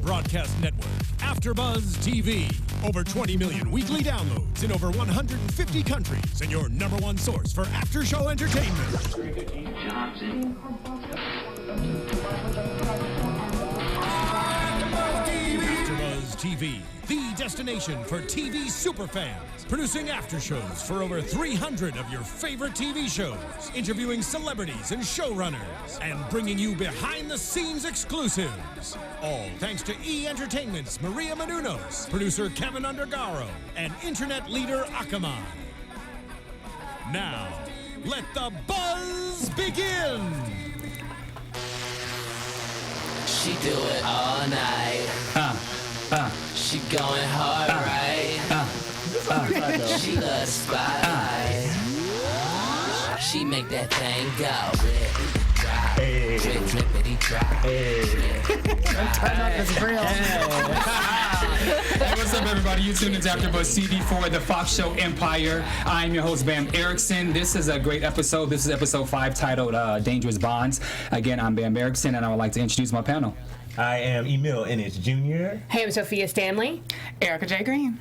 broadcast network, AFTERBUZZ TV. Over 20 million weekly downloads in over 150 countries, and your #1 source for after-show entertainment. AFTERBUZZ TV, the destination for TV superfans. Producing aftershows for over 300 of your favorite TV shows, interviewing celebrities and showrunners, and bringing you behind-the-scenes exclusives. All thanks to E! Entertainment's Maria Menounos, producer Kevin Undergaro, and internet leader Akamai. Now, let the buzz begin! She do it all night. She going hard, right? She loves spotlight. She make that thing go. Drippity drop. Hey, what's up, everybody? You tuned into AfterBuzz TV for the Fox show Empire. I'm your host, Bamm Ericsen. This is a great episode. This is episode 5 titled Dangerous Bonds. Again, I'm Bamm Ericsen, and I would like to introduce my panel. I am Emile Ennis Jr. Hey, I'm Sofia Stanley. Erica J. Green.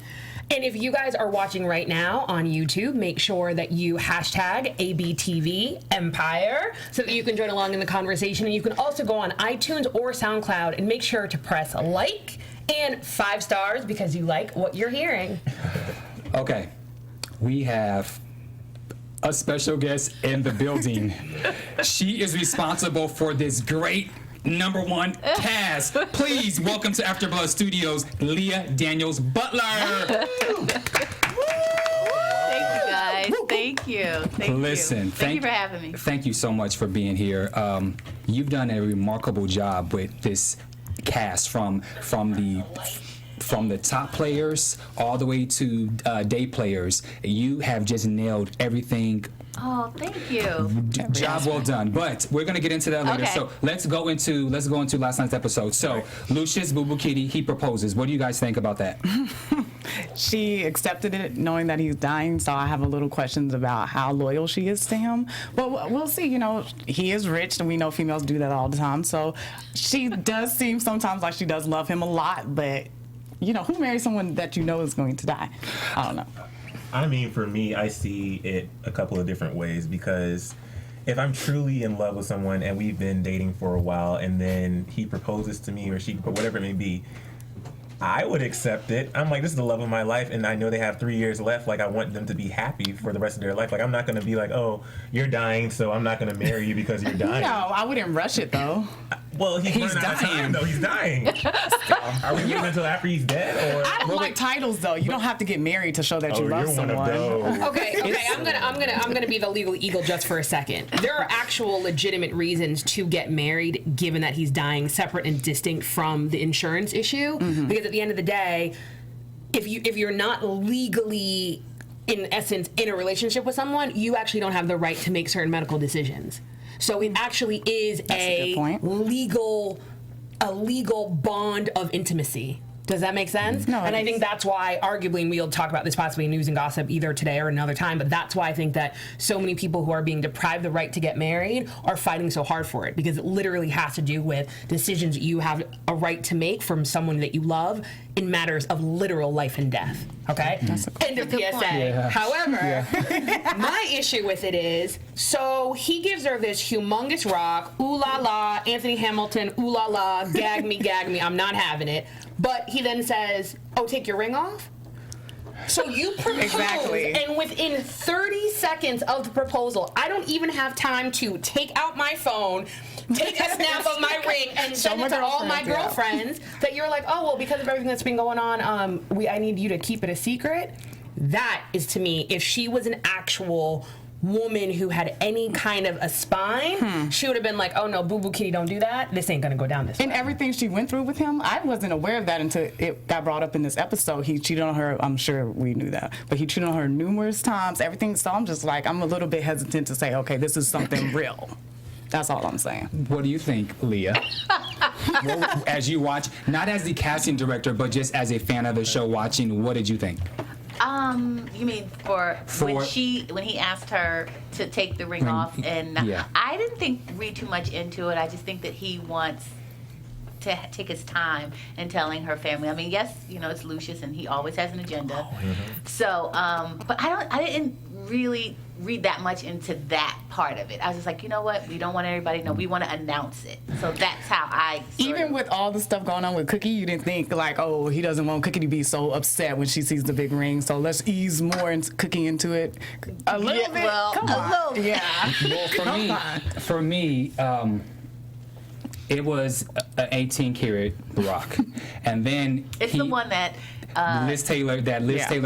And if you guys are watching right now on YouTube, make sure that you hashtag ABTV Empire so that you can join along in the conversation. And you can also go on iTunes or SoundCloud and make sure to press like and 5 stars because you like what you're hearing. Okay, we have a special guest in the building. She is responsible for this great #1 cast. Please welcome to AfterBuzz Studios, Leah Daniels-Butler. Thank you, guys. Thank you. Thank you for having me. Thank you so much for being here. You've done a remarkable job with this cast from the top players all the way to day players. You have just nailed everything. Oh, thank you. Job well done. But we're gonna get into that later. Okay. So let's go into last night's episode. So Lucious Boo Boo Kitty, he proposes. What do you guys think about that? She accepted it knowing that he's dying, so I have a little questions about how loyal she is to him. But we'll see. You know, he is rich, and we know females do that all the time. So she does seem sometimes like she does love him a lot, but you know, who marries someone that you know is going to die? I don't know. I mean, for me, I see it a couple of different ways, because if I'm truly in love with someone and we've been dating for a while and then he proposes to me or she, whatever it may be, I would accept it. I'm like, this is the love of my life, and I know they have 3 years left. Like, I want them to be happy for the rest of their life. Like, I'm not going to be like, oh, you're dying, so I'm not going to marry you because you're dying. No, I wouldn't rush it, though. Well, he's running out of time, though. He's dying. Are we waiting until after he's dead? Or I don't like titles, though. You don't have to get married to show that you love you're someone. one of those. Okay, I'm gonna be the legal eagle just for a second. There are actual legitimate reasons to get married, given that he's dying, separate and distinct from the insurance issue. Mm-hmm. Because at the end of the day, if you're not legally, in essence, in a relationship with someone, you actually don't have the right to make certain medical decisions. So it actually is a legal bond of intimacy. Does that make sense? No. And I think that's why, arguably, and we'll talk about this possibly in news and gossip either today or another time, but that's why I think that so many people who are being deprived the right to get married are fighting so hard for it, because it literally has to do with decisions you have a right to make from someone that you love in matters of literal life and death. Okay? End of PSA. Yeah. However, my issue with it is, so he gives her this humongous rock, ooh la la, Anthony Hamilton, ooh la la, gag me, I'm not having it. But he then says, oh, take your ring off? So you propose, Exactly. and within 30 seconds of the proposal, I don't even have time to take out my phone, take a snap of my ring, and send it to all my girlfriends, that you're like, oh, well, because of everything that's been going on, I need you to keep it a secret. That is, to me, if she was an actual woman who had any kind of a spine, she would have been like, oh no, Boo Boo Kitty, don't do that. This ain't gonna go down this way. And everything she went through with him, I wasn't aware of that until it got brought up in this episode. He cheated on her. I'm sure we knew that, but he cheated on her numerous times. Everything. So I'm just like, I'm a little bit hesitant to say, okay, this is something real. That's all I'm saying. What do you think, Leah? Well, as you watch, not as the casting director, but just as a fan of the show watching, what did you think? You mean for when he asked her to take the ring off, and yeah. I didn't read too much into it. I just think that he wants to take his time in telling her family. I mean, yes, it's Lucious, and he always has an agenda. So, but I didn't really read that much into that part of it. I was just like, you know what? We don't want everybody to know. We want to announce it. So that's how I Even with all the stuff going on with Cookie, you didn't think like, oh, he doesn't want Cookie to be so upset when she sees the big ring. So let's ease more into Cookie into it. A little bit. Well, Come on. little. Yeah. Well, for me, it was an 18 karat rock, and then it's the one that Liz Taylor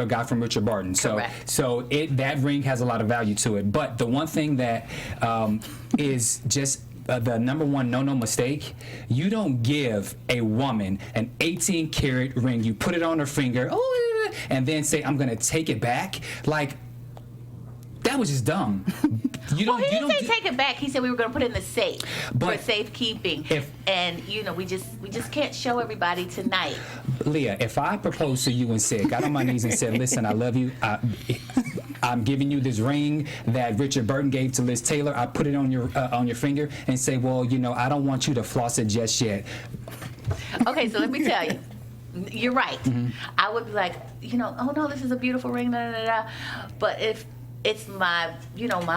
got from Richard Barton. Correct. So that ring has a lot of value to it. But the one thing that is just the number one no mistake, you don't give a woman an 18 karat ring. You put it on her finger, and then say, I'm gonna take it back. Like, that was just dumb. He didn't say take it back. He said we were going to put it in the safe for safekeeping. And we just can't show everybody tonight. Leah, if I proposed to you and said, got on my knees and said, listen, I love you. I'm giving you this ring that Richard Burton gave to Liz Taylor. I put it on your finger and say, well, I don't want you to floss it just yet. Okay, so let me tell you. You're right. Mm-hmm. I would be like, oh no, this is a beautiful ring, But if it's my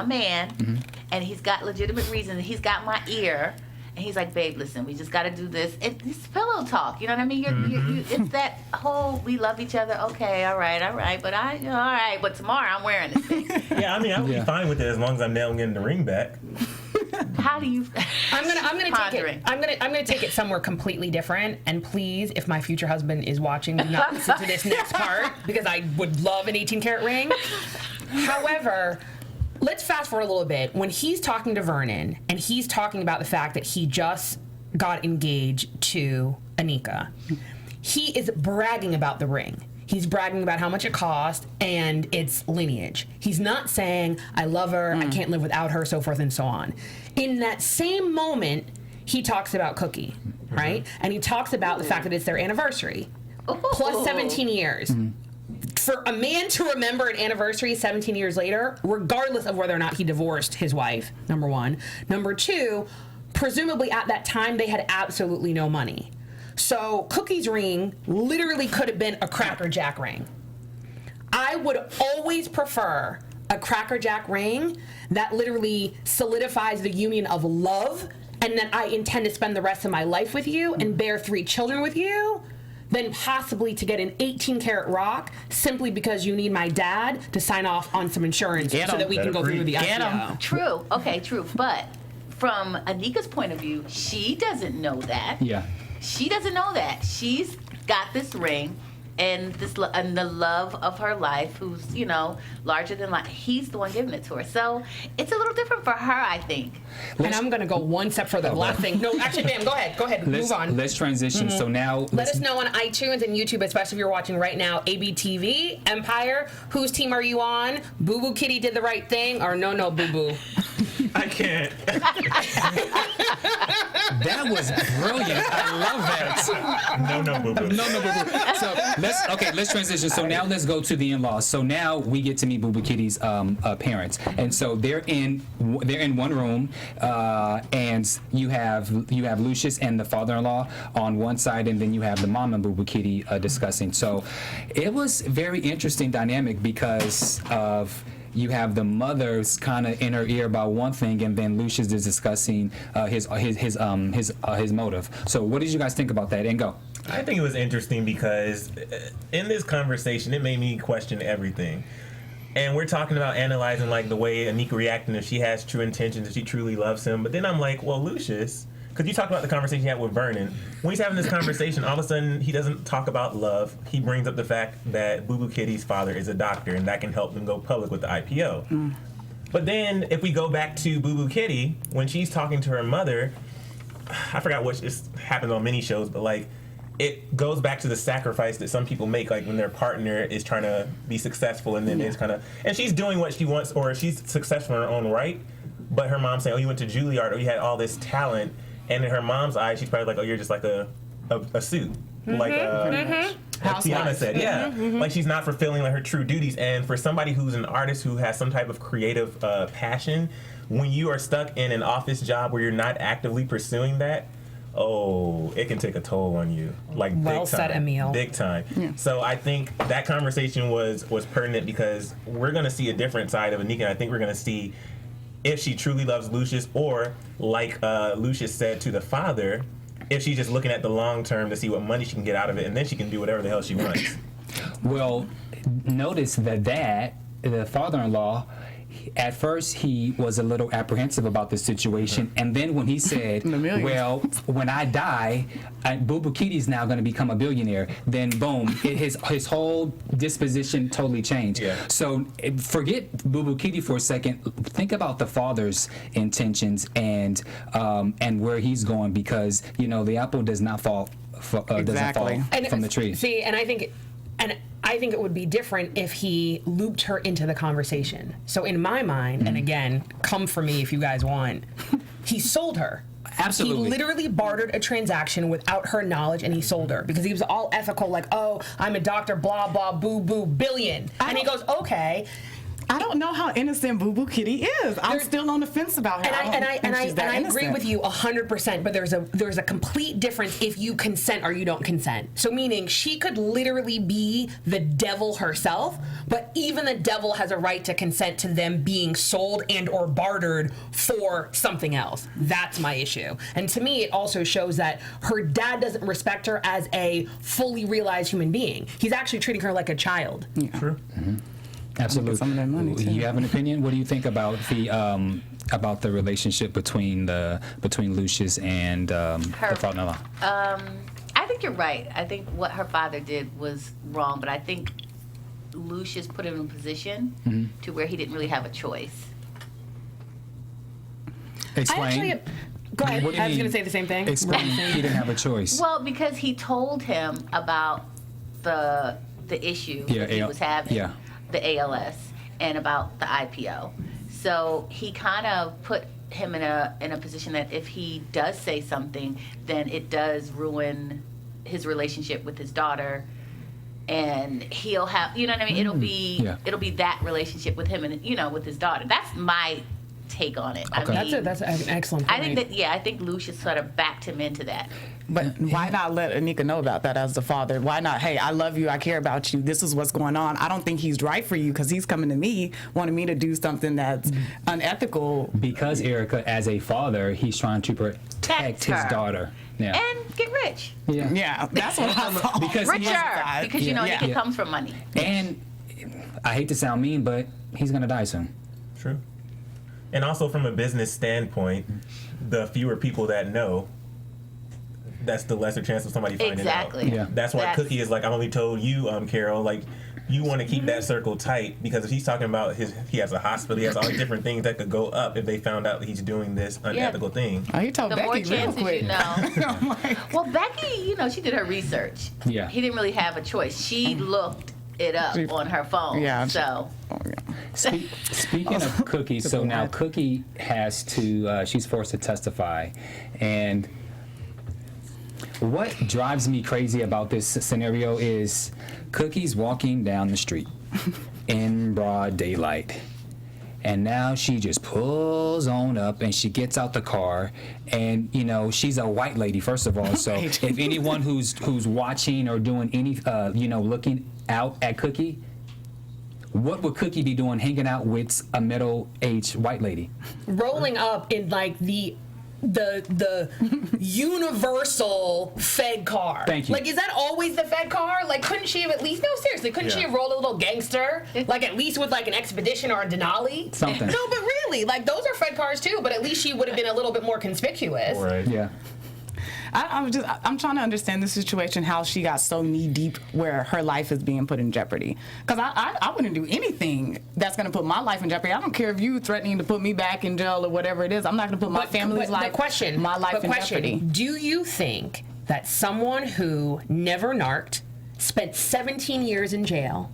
man, and he's got legitimate reasons, he's got my ear, and he's like, babe, listen, we just got to do this. It's pillow talk, you know what I mean? It's that whole, we love each other, okay, all right, but all right, but tomorrow I'm wearing this thing. Yeah, I mean, I would be fine with it as long as I'm now getting the ring back. How do you? I'm gonna take it somewhere completely different. And please, if my future husband is watching, do not listen to this next part, because I would love an 18 karat ring. However, let's fast forward a little bit. When he's talking to Vernon and he's talking about the fact that he just got engaged to Anika, he is bragging about the ring. He's bragging about how much it cost and its lineage. He's not saying, I love her, I can't live without her, so forth and so on. In that same moment, he talks about Cookie, right? And he talks about the fact that it's their anniversary, plus 17 years. For a man to remember an anniversary 17 years later, regardless of whether or not he divorced his wife, number one. Number two, presumably at that time, they had absolutely no money. So Cookie's ring literally could have been a Cracker Jack ring. I would always prefer a Cracker Jack ring that literally solidifies the union of love and that I intend to spend the rest of my life with you and bear 3 children with you, than possibly to get an 18 karat rock simply because you need my dad to sign off on some insurance so that we can go through the IPO. True. Okay, true. But from Anika's point of view, she doesn't know that. Yeah. She doesn't know that. She's got this ring and the love of her life, who's, larger than life. He's the one giving it to her. So it's a little different for her, I think. And I'm going to go one step further. The last thing. No, actually, Bamm, go ahead. Move on. Let's transition. So now... Let us know on iTunes and YouTube, especially if you're watching right now, ABTV, Empire. Whose team are you on? Boo Boo Kitty did the right thing, or no, Boo Boo? I can't. That was brilliant. I love that. No, boo boo. No, boo boo. So let's transition. So now let's go to the in-laws. So now we get to meet Boo Boo Kitty's parents, and so they're in one room, and you have Lucious and the father-in-law on one side, and then you have the mom and Boo Boo Kitty discussing. So it was very interesting dynamic because of. You have the mother's kind of in her ear about one thing, and then Lucious is discussing his motive. So, what did you guys think about that? And go. I think it was interesting because in this conversation, it made me question everything. And we're talking about analyzing like the way Anika reacting, if she has true intentions, if she truly loves him. But then I'm like, well, Lucious, because you talked about the conversation you had with Vernon. When he's having this conversation, all of a sudden he doesn't talk about love. He brings up the fact that Boo Boo Kitty's father is a doctor, and that can help them go public with the IPO. But then if we go back to Boo Boo Kitty, when she's talking to her mother, I forgot what happens on many shows, but like it goes back to the sacrifice that some people make, like when their partner is trying to be successful, and then it's kind of, and she's doing what she wants, or she's successful in her own right, but her mom's saying, oh, you went to Juilliard, or you had all this talent. And in her mom's eyes, she's probably like, oh, you're just like a suit. Like Tiana said. Like she's not fulfilling like her true duties. And for somebody who's an artist who has some type of creative passion, when you are stuck in an office job where you're not actively pursuing that, oh, it can take a toll on you. Like, Well big time. said, Emile. Big time. Yeah. So I think that conversation was pertinent because we're going to see a different side of Anika. And I think we're going to see if she truly loves Lucious, or like Lucious said to the father, if she's just looking at the long term to see what money she can get out of it, and then she can do whatever the hell she wants. Well, notice that the father-in-law, at first he was a little apprehensive about the situation, and then when he said, well, when I die, Boo Boo Kitty's now going to become a billionaire, then boom, his whole disposition totally changed. Yeah. So forget Boo Boo Kitty for a second. Think about the father's intentions and where he's going, because, you know, the apple does not fall Exactly. from the tree. See, and I think it would be different if he looped her into the conversation. So in my mind, and again, come for me if you guys want, he sold her. Absolutely. He literally bartered a transaction without her knowledge, and he sold her because he was all ethical, like, oh, I'm a doctor, blah, blah, boo, boo, billion. And he goes, okay. I don't know how innocent Boo Boo Kitty is. I'm still on the fence about her. And I agree innocent. with you 100%. But there's a complete difference if you consent or you don't consent. So meaning she could literally be the devil herself, but even the devil has a right to consent to them being sold and or bartered for something else. That's my issue. And to me, it also shows that her dad doesn't respect her as a fully realized human being. He's actually treating her like a child. Yeah. True. Mm-hmm. Absolutely. Some of that money, too. You have an opinion? What do you think about the relationship between Lucious and the father-in-law? I think you're right. I think what her father did was wrong, but I think Lucious put him in a position to where he didn't really have a choice. Explain. Go ahead. What do you I was mean? going to say the same thing. Explain. He didn't have a choice. Well, because he told him about the issue that he was having, the ALS, and about the IPO. So he kind of put him in a position that if he does say something, then it does ruin his relationship with his daughter, and he'll have, you know what I mean? It'll be that relationship with him and with his daughter. That's my take on it. Okay. I mean, That's an excellent point. I think Lucious sort of backed him into that. But why not let Anika know about that as the father? Why not, hey, I love you, I care about you, this is what's going on. I don't think he's right for you because he's coming to me, wanting me to do something that's unethical. Because Erica, as a father, he's trying to protect his daughter. Yeah. And get rich. Yeah, that's what I thought. Because Richer, because Anika comes from money. And I hate to sound mean, but he's going to die soon. True. And also from a business standpoint, the fewer people that know, that's the lesser chance of somebody finding out. Exactly. Yeah. That's why Cookie is like, I only told you, Carol, like, you want to keep that circle tight, because if he's talking about he has a hospital, he has all these different things that could go up if they found out that he's doing this unethical thing. Oh, he told The Becky more real chances quick. you know. Well, Becky, she did her research. Yeah. He didn't really have a choice. She looked it up on her phone. Yeah. So. Speaking of Cookie, so now Cookie has to, she's forced to testify. And what drives me crazy about this scenario is Cookie's walking down the street in broad daylight. And now she just pulls on up and she gets out the car, and she's a white lady, first of all. So if anyone who's watching or doing any looking out at Cookie, what would Cookie be doing hanging out with a middle-aged white lady? Rolling up in like the universal Fed car. Thank you. Like, is that always the Fed car? Like, couldn't she have at least, no, seriously, couldn't she have rolled a little gangster? Like, at least with like an Expedition or a Denali? Something. No, but really, like, those are Fed cars too, but at least she would have been a little bit more conspicuous. Right. Yeah. I'm trying to understand the situation, how she got so knee deep where her life is being put in jeopardy. Because I wouldn't do anything that's going to put my life in jeopardy. I don't care if you threatening to put me back in jail or whatever it is. I'm not going to put my family's life, my life in jeopardy. Do you think that someone who never narked, spent 17 years in jail,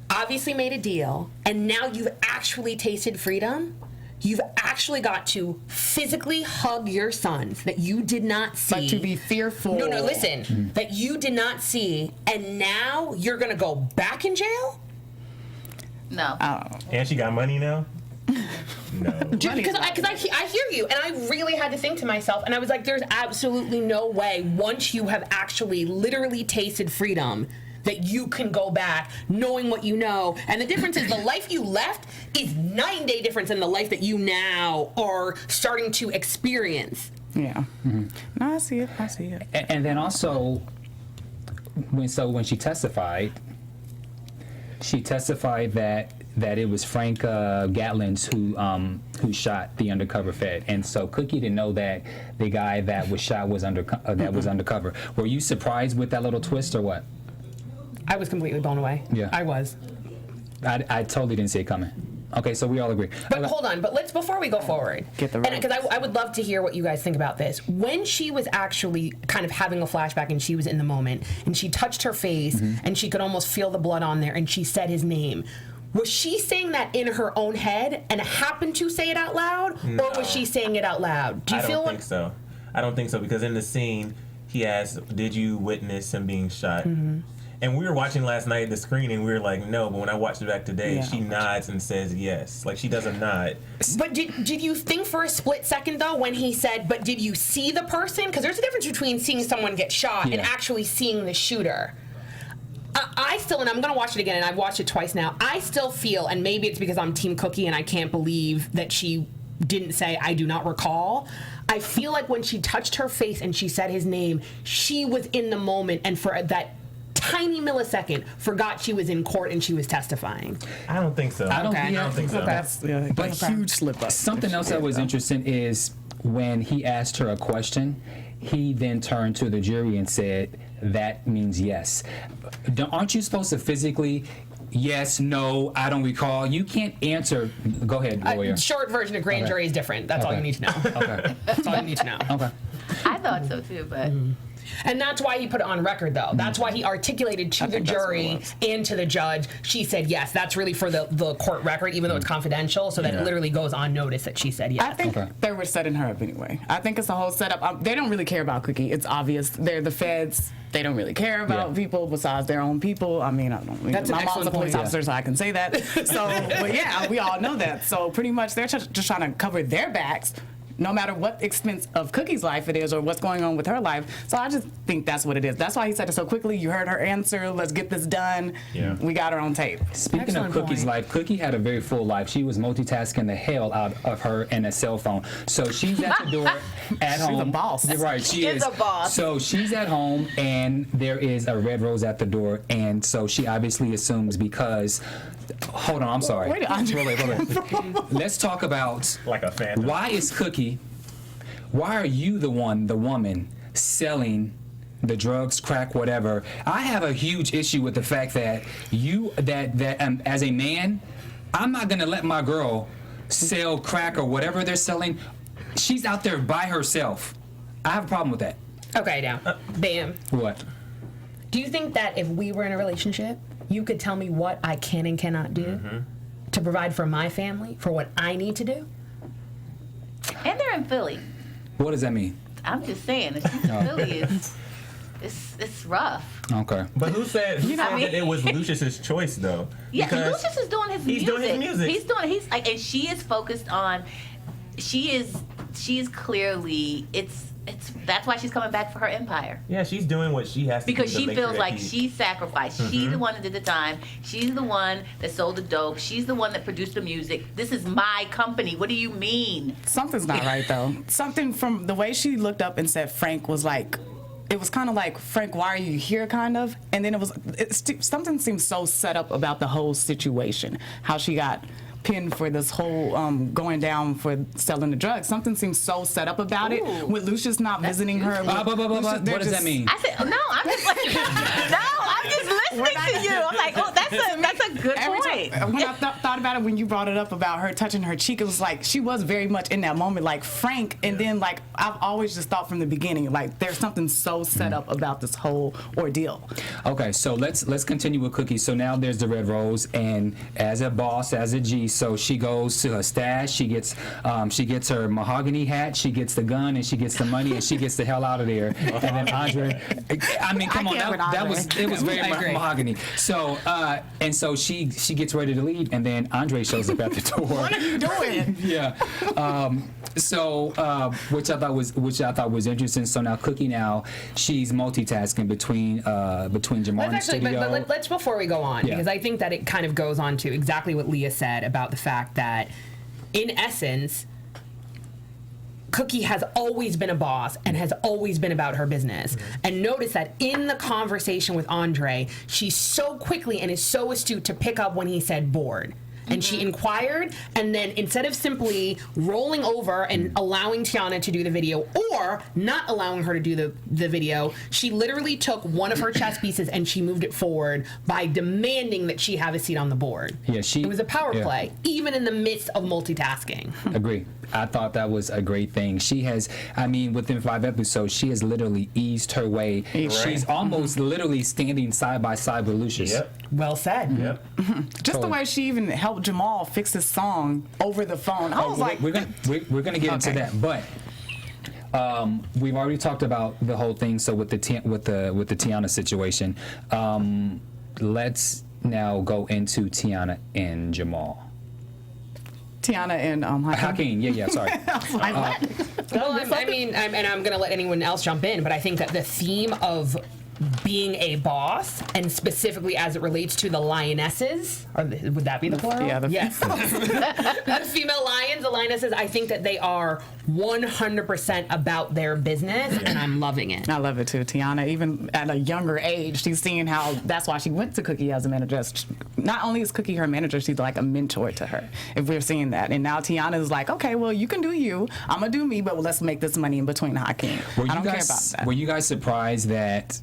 obviously made a deal, and now you've actually tasted freedom? You've actually got to physically hug your sons that you did not see. But to be fearful. No, listen. That you did not see, and now you're going to go back in jail? No. And she got money now? No. Because I hear you, and I really had to think to myself, and I was like, there's absolutely no way, once you have actually literally tasted freedom, that you can go back knowing what you know. And the difference is the life you left is 9-day difference in the life that you now are starting to experience. Yeah. Mm-hmm. No, I see it. And then also, when she testified that it was Frank Gatlin's who shot the undercover Fed, and so Cookie didn't know that the guy that was shot was was undercover. Were you surprised with that little twist or what? I was completely blown away. Yeah, I was. I totally didn't see it coming. Okay, so we all agree. But hold on, let's, before we go forward, because I would love to hear what you guys think about this. When she was actually kind of having a flashback and she was in the moment and she touched her face and she could almost feel the blood on there and she said his name, was she saying that in her own head and happened to say it out loud, or was she saying it out loud? Do you feel? I don't think so, because in the scene he asked, "Did you witness him being shot?" And we were watching last night the screening. We were like, no, but when I watched it back today, she nods and says yes. Like, she does a nod. But did you think for a split second, though, when he said, but did you see the person? Because there's a difference between seeing someone get shot and actually seeing the shooter. I still, and I'm going to watch it again, and I've watched it twice now, I still feel, and maybe it's because I'm Team Cookie and I can't believe that she didn't say, I do not recall. I feel like when she touched her face and she said his name, she was in the moment, and for that tiny millisecond forgot she was in court and she was testifying. I don't think so. I don't think so. That's but huge slip up. Something else that was interesting is when he asked her a question, he then turned to the jury and said, that means yes. Aren't you supposed to physically, yes, no, I don't recall? You can't answer. Go ahead, lawyer. Short version of grand jury is different. That's all you need to know. Okay. That's all you need to know. Okay. I thought so too, but. And that's why he put it on record, though. That's why he articulated to the jury and to the judge. She said yes. That's really for the court record, even though it's confidential, so that it literally goes on notice that she said yes. I think they were setting her up anyway. I think it's a whole setup. They don't really care about Cookie. It's obvious. They're the feds. They don't really care about people besides their own people. I mean, I don't. My mom's a police officer, so I can say that. So, but yeah, we all know that. So pretty much, they're just trying to cover their backs, no matter what expense of Cookie's life it is or what's going on with her life. So I just think that's what it is. That's why he said it so quickly. You heard her answer. Let's get this done. Yeah. We got her on tape. Speaking of Cookie's life, Cookie had a very full life. She was multitasking the hell out of her and a cell phone. So she's at the door at home. She's a boss. Right, she is a boss. So she's at home and there is a red rose at the door. And so she obviously assumes because... Hold on, I'm sorry. Wait. Let's talk about like a phantom. Why are you the woman selling the drugs, crack, whatever? I have a huge issue with the fact that as a man, I'm not gonna let my girl sell crack or whatever they're selling. She's out there by herself. I have a problem with that. Okay, now, Bam. What? Do you think that if we were in a relationship, you could tell me what I can and cannot do to provide for my family, for what I need to do? And they're in Philly. What does that mean? I'm just saying, if she's in Philly, it's rough. Okay. But who said that it was Lucious's choice though? Yeah, Lucious is doing his music. He's doing his music. He's like, and she is focused on. She is clearly that's why she's coming back for her empire. Yeah, she's doing what she has to because do to she feels like she's sacrificed. She's the one that did the time. She's the one that sold the dope. She's the one that produced the music. This is my company. What do you mean? Something's not right though. Something from the way she looked up and said Frank was like. It was kind of like, Frank, why are you here, kind of? And then something seemed so set up about the whole situation, how she got pinned for this whole going down for selling the drugs. Something seems so set up about it, with Lucious not visiting her. What does that mean? I said, no, I'm just like, I'm just listening to you. I'm like, oh, that's a good point. When I thought about it, when you brought it up about her touching her cheek, it was like she was very much in that moment, like Frank. And then, like, I've always just thought from the beginning, like, there's something so set up about this whole ordeal. Okay, so let's continue with Cookie. So now there's the red rose, and as a boss, as a G, so she goes to her stash. She gets her mahogany hat. She gets the gun, and she gets the money, and she gets the hell out of there. And then Andre, I mean, come on, it was very mahogany. So and so she gets ready to leave, and then Andre shows up at the door. What are you doing? Yeah. Which I thought was interesting. So now Cookie, she's multitasking between Jamal and the studio. But let's before we go on, because I think that it kind of goes on to exactly what Leah said about the fact that, in essence, Cookie has always been a boss and has always been about her business. And notice that in the conversation with Andre, she's so quickly and is so astute to pick up when he said bored. And she inquired, and then instead of simply rolling over and allowing Tiana to do the video, or not allowing her to do the video, she literally took one of her chess pieces and she moved it forward by demanding that she have a seat on the board. Yeah, it was a power play, even in the midst of multitasking. Agree. I thought that was a great thing. She has, within 5 episodes, she has literally eased her way. Right. She's almost literally standing side by side with Lucious. Yep. Well said. Yep. Just the way she even helped Jamal fix his song over the phone. I was like, we're gonna get into that, but we've already talked about the whole thing. So with the Tiana situation, let's now go into Tiana and Jamal. Tiana and Hakeem. Yeah, sorry. Like, what? Well, I'm going to let anyone else jump in, but I think that the theme of being a boss, and specifically as it relates to the lionesses, would that be the plural? Yeah. Yes. The female lions, the lionesses, I think that they are 100% about their business, and I'm loving it. I love it too. Tiana, even at a younger age, she's seeing how that's why she went to Cookie as a manager. Not only is Cookie her manager, she's like a mentor to her, if we're seeing that. And now Tiana is like, okay, well, you can do you, I'm going to do me, but let's make this money in between Hakeem. I don't care about that. Were you guys surprised that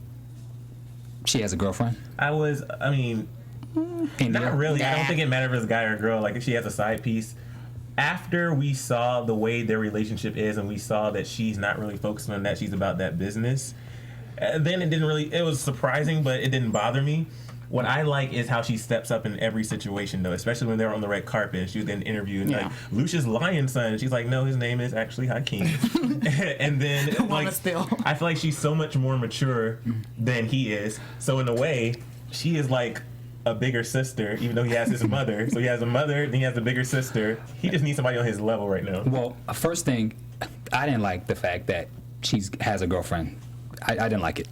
she has a girlfriend? Not really. I don't think it matters if it's a guy or a girl. Like, if she has a side piece. After we saw the way their relationship is, and we saw that she's not really focused on that, she's about that business, then it was surprising, but it didn't bother me. What I like is how she steps up in every situation, though, especially when they're on the red carpet and she was getting interviewed. Like, Lucious Lyon's son. And she's like, no, his name is actually Hakeem. And then, I feel like she's so much more mature than he is. So, in a way, she is like a bigger sister, even though he has his mother. So, he has a mother, then he has a bigger sister. He just needs somebody on his level right now. Well, first thing, I didn't like the fact that she has a girlfriend. I didn't like it.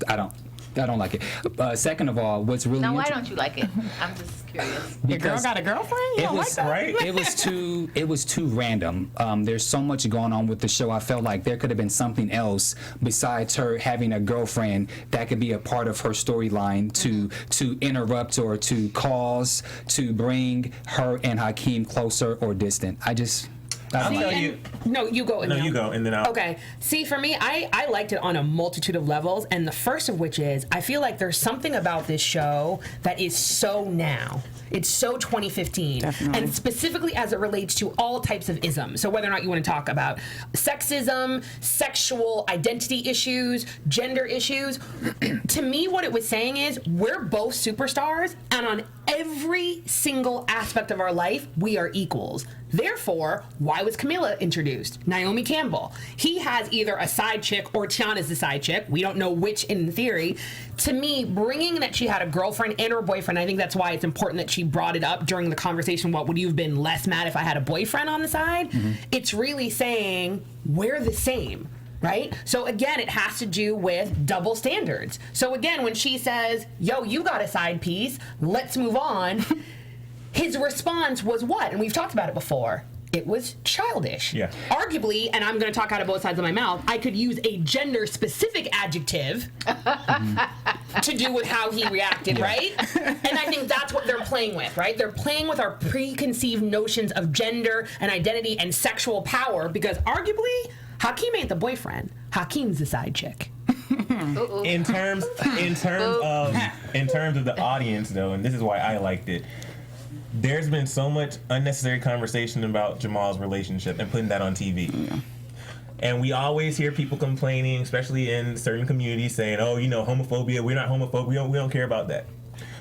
I don't like it. Second of all, what's really why don't you like it? I'm just curious. Your girl got a girlfriend? You don't like that? Right? It was too random. There's so much going on with the show. I felt like there could have been something else besides her having a girlfriend that could be a part of her storyline to interrupt or to cause to bring her and Hakeem closer or distant. I'll tell you. No, you go. No, you go, and then I'll. Okay. See, for me, I liked it on a multitude of levels, and the first of which is I feel like there's something about this show that is so now. It's so 2015. Definitely. And specifically as it relates to all types of isms. So whether or not you want to talk about sexism, sexual identity issues, gender issues, to me what it was saying is we're both superstars, and on every single aspect of our life, we are equals. Therefore, why was Camila introduced? Naomi Campbell. He has either a side chick or Tiana's the side chick. We don't know which in theory. To me, bringing that she had a girlfriend and or boyfriend, I think that's why it's important that she brought it up during the conversation. What would you have been less mad if I had a boyfriend on the side? Mm-hmm. It's really saying we're the same. Right? So again, it has to do with double standards. So again, when she says, yo, you got a side piece, let's move on, his response was what? And we've talked about it before. It was childish. Yeah. Arguably, and I'm going to talk out of both sides of my mouth, I could use a gender-specific adjective to do with how he reacted, right? And I think that's what they're playing with, right? They're playing with our preconceived notions of gender and identity and sexual power because arguably, Hakeem ain't the boyfriend. Hakeem's the side chick. In terms of the audience, though, and this is why I liked it. There's been so much unnecessary conversation about Jamal's relationship and putting that on TV. Yeah. And we always hear people complaining, especially in certain communities, saying, "Oh, homophobia. We're not homophobic. We don't care about that."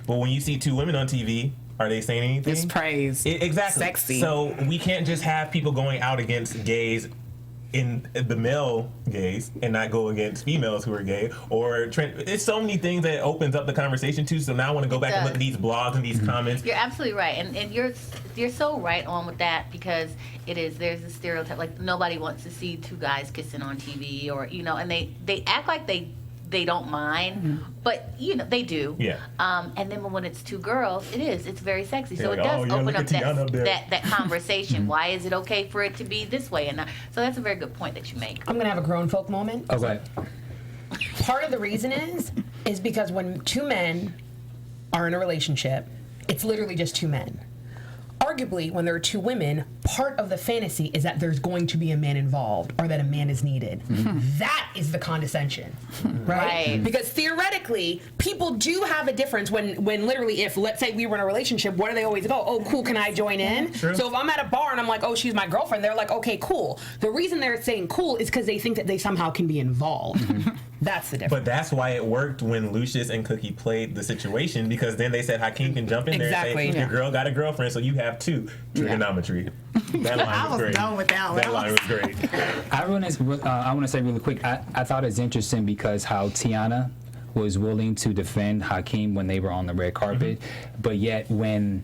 But when you see two women on TV, are they saying anything? It's praise. Exactly. Sexy. So we can't just have people going out against gays in the male gaze and not go against females who are gay, or it's so many things that opens up the conversation too. So now I want to go back and look at these blogs and these comments. You're absolutely right, and you're so right on with that, because there's a stereotype, like nobody wants to see two guys kissing on TV, or and they act like they don't mind, but they do. Yeah. And then when it's two girls, it's very sexy. So like, it does open up that conversation. Why is it okay for it to be this way? And so that's a very good point that you make. I'm gonna have a grown folk moment. Okay. Part of the reason is because when two men are in a relationship, it's literally just two men. Arguably, when there are two women, part of the fantasy is that there's going to be a man involved, or that a man is needed. That is the condescension, right? Because theoretically, people do have a difference when literally, if let's say we were in a relationship, where do they always go? Oh, cool, can I join in? True. So if I'm at a bar and I'm like, oh, she's my girlfriend, they're like, okay, cool. The reason they're saying cool is because they think that they somehow can be involved. That's the difference. But that's why it worked when Lucious and Cookie played the situation, because then they said Hakeem can jump in there and say, your girl got a girlfriend, so you have two. Trigonometry. That line was great. Done with that one. That line was great. I want to say really quick, I thought it's interesting because how Tiana was willing to defend Hakeem when they were on the red carpet, but yet when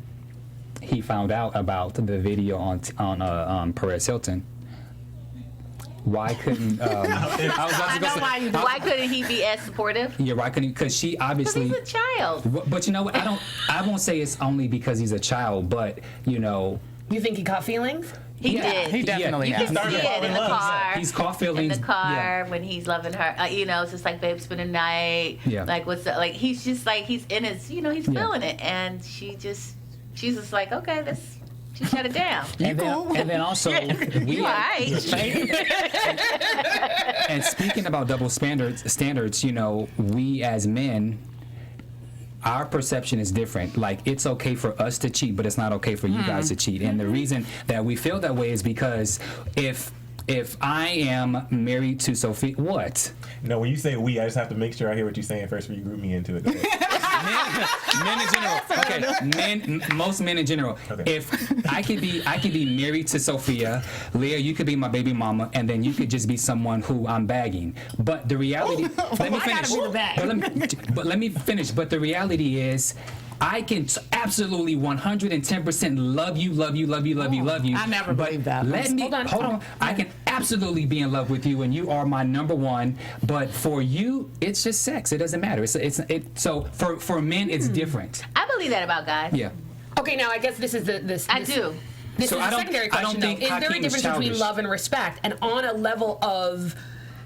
he found out about the video on Perez Hilton, why couldn't why couldn't he be as supportive? Yeah, why couldn't? Because she obviously. Because he's a child. But you know what? I won't say it's only because he's a child, but You think he caught feelings? He did. He definitely You can see it in the car. He's caught feelings. In the car when he's loving her. It's just like, babe, spend a night. Yeah. Like, what's that? Like, he's just like, he's in his, he's feeling it. And she's just like, okay, she shut it down. And then also, You all right. And speaking about double standards, we as men, our perception is different. Like, it's okay for us to cheat, but it's not okay for you guys to cheat. And the reason that we feel that way is because if I am married to Sophia, what? No, when you say we, I just have to make sure I hear what you're saying first before you group me into it. Men in general. Okay, most men in general. Okay. If I could be married to Sophia, Leah, you could be my baby mama, and then you could just be someone who I'm bagging. But the reality, let me finish. But let me finish. But the reality is, I can absolutely 110% love you. I never believed that. Hold on. I can absolutely be in love with you, and you are my number one. But for you, it's just sex. It doesn't matter. So for men, it's different. I believe that about guys. Yeah. Okay, now I guess this is this. I do. This So is I the don't- secondary I don't question, though. think Is there a Hakeem is difference between childish. love and respect? And on a level of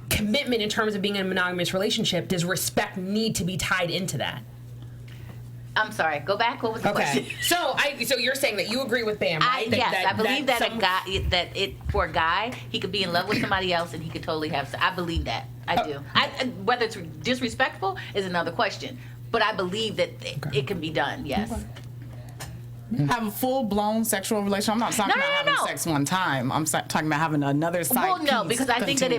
commitment in terms of being in a monogamous relationship, does respect need to be tied into that? I'm sorry. Go back. What was the question? So you're saying that you agree with Bamm, right? I believe that for a guy, he could be in love with somebody else and he could totally have. I believe that. I do. Whether it's disrespectful is another question, but I believe that it can be done. Yes. Have a full-blown sexual relationship. I'm not talking about having sex one time. I'm talking about having another side piece. Well, no, because I think that